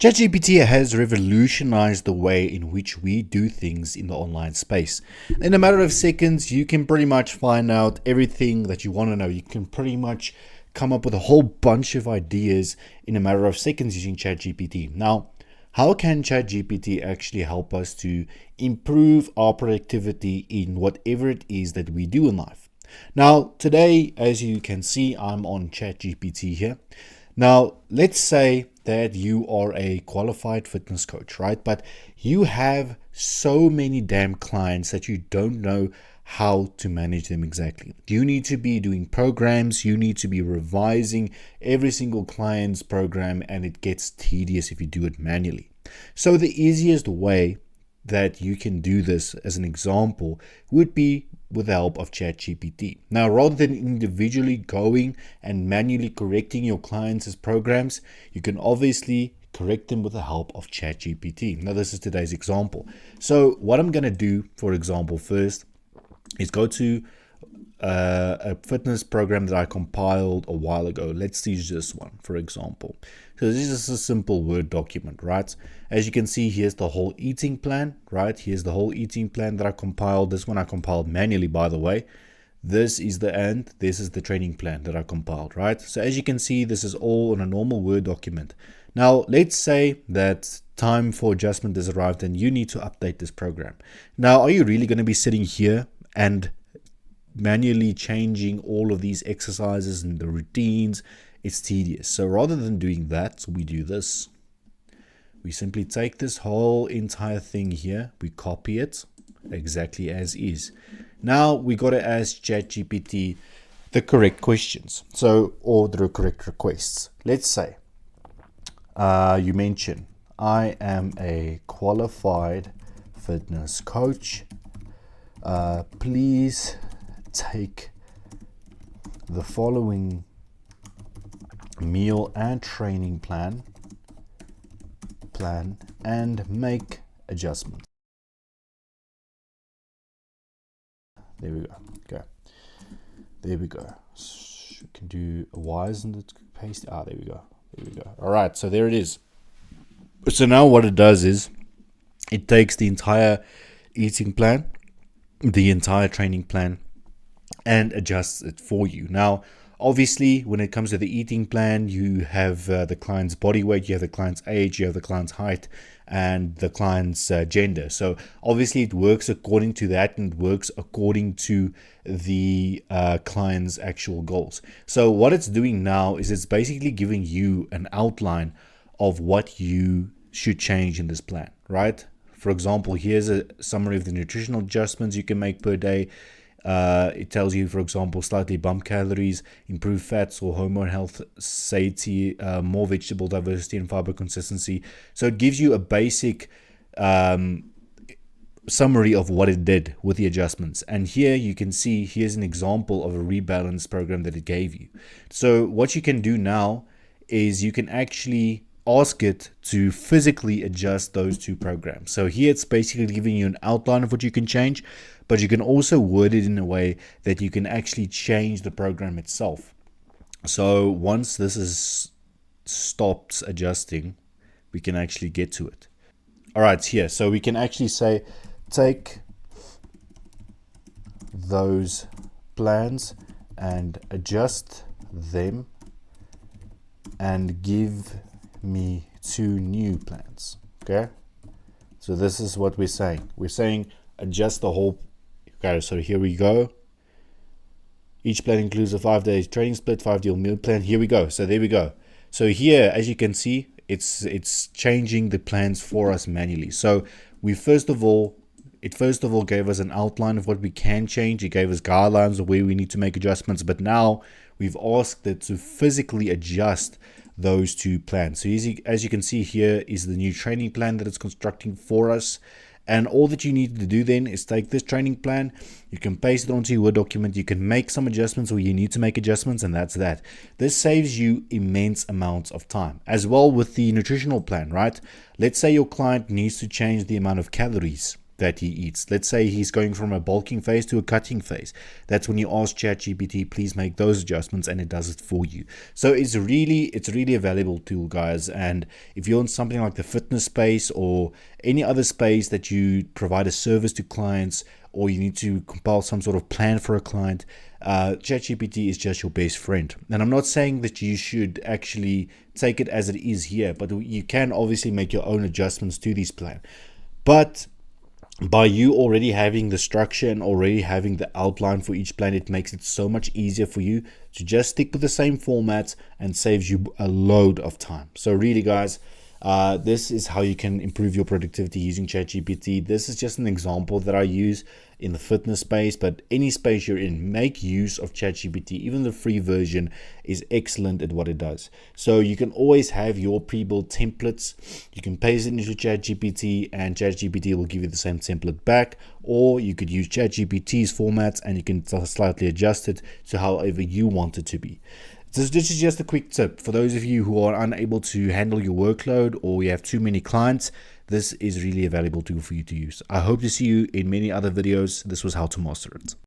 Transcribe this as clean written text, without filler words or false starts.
ChatGPT has revolutionized the way in which we do things in the online space. In a matter of seconds, you can pretty much find out everything that you want to know. You can pretty much come up with a whole bunch of ideas in a matter of seconds using ChatGPT. Now, how can ChatGPT actually help us to improve our productivity in whatever it is that we do in life? Now, today, as you can see, I'm on ChatGPT here. Now, let's say that you are a qualified fitness coach, right? But you have so many damn clients that you don't know how to manage them exactly. You need to be doing programs, you need to be revising every single client's program, and it gets tedious if you do it manually. So the easiest way that you can do this, as an example, would be with the help of ChatGPT. Now, rather than individually going and manually correcting your clients' programs, you can obviously correct them with the help of ChatGPT. Now, this is today's example. So what I'm going to do, for example, first is go to a fitness program that I compiled a while ago. Let's use this one, for example. So this is a simple Word document, right? As you can see, here's the whole eating plan, right? Here's the whole eating plan that I compiled. This one I compiled manually, by the way. This is the end. This is the training plan that I compiled, right? So as you can see, this is all on a normal Word document. Now, let's say that time for adjustment has arrived and you need to update this program. Now, are you really going to be sitting here and manually changing all of these exercises and the routines? It's tedious. So rather than doing that, we do this. We simply take this whole entire thing here, we copy it exactly as is. Now we got to ask ChatGPT the correct questions, or the correct requests. Let's say you mention, I am a qualified fitness coach. Please take the following meal and training plan and make adjustments. There we go. Okay. There we go. You can do why isn't it paste? There we go. There we go. All right. So there it is. So now what it does is it takes the entire eating plan, the entire training plan, and adjusts it for you. Now, obviously, when it comes to the eating plan, you have the client's body weight, you have the client's age, you have the client's height, and the client's gender. So obviously, it works according to that and works according to the client's actual goals. So what it's doing now is it's basically giving you an outline of what you should change in this plan, right? For example, here's a summary of the nutritional adjustments you can make per day. It tells you, for example, slightly bump calories, improve fats or hormone health, satiety, more vegetable diversity and fiber consistency. So it gives you a basic summary of what it did with the adjustments. And here you can see, here's an example of a rebalance program that it gave you. So what you can do now is you can actually ask it to physically adjust those two programs. So here it's basically giving you an outline of what you can change, but you can also word it in a way that you can actually change the program itself. So once this is stopped adjusting, we can actually get to it. All right, here. So we can actually say, take those plans and adjust them and give me 2 new plans. Okay, so this is what we're saying. We're saying adjust the whole. Okay, so here we go. Each plan includes a 5-day training split, 5-day meal plan. Here we go. So there we go. So here, as you can see, it's changing the plans for us manually. So it first of all gave us an outline of what we can change. It gave us guidelines of where we need to make adjustments. But now we've asked it to physically adjust those 2 plans. So as you can see, here is the new training plan that it's constructing for us. And all that you need to do then is take this training plan, you can paste it onto your Word document, you can make some adjustments where you need to make adjustments, and that's that. This saves you immense amounts of time. As well with the nutritional plan, right? Let's say your client needs to change the amount of calories that he eats. Let's say he's going from a bulking phase to a cutting phase. That's when you ask ChatGPT, please make those adjustments, and it does it for you. So it's really a valuable tool, guys. And if you're in something like the fitness space or any other space that you provide a service to clients, or you need to compile some sort of plan for a client, ChatGPT is just your best friend. And I'm not saying that you should actually take it as it is here, but you can obviously make your own adjustments to this plan. But by you already having the structure and already having the outline for each plan, it makes it so much easier for you to just stick with the same formats and saves you a load of time. So really, guys, this is how you can improve your productivity using ChatGPT. This is just an example that I use in the fitness space, but any space you're in, make use of ChatGPT. Even the free version is excellent at what it does. So you can always have your pre-built templates. You can paste it into ChatGPT and ChatGPT will give you the same template back, or you could use ChatGPT's formats and you can slightly adjust it to however you want it to be. So this is just a quick tip for those of you who are unable to handle your workload or you have too many clients. This is really a valuable tool for you to use. I hope to see you in many other videos. This was how to master it.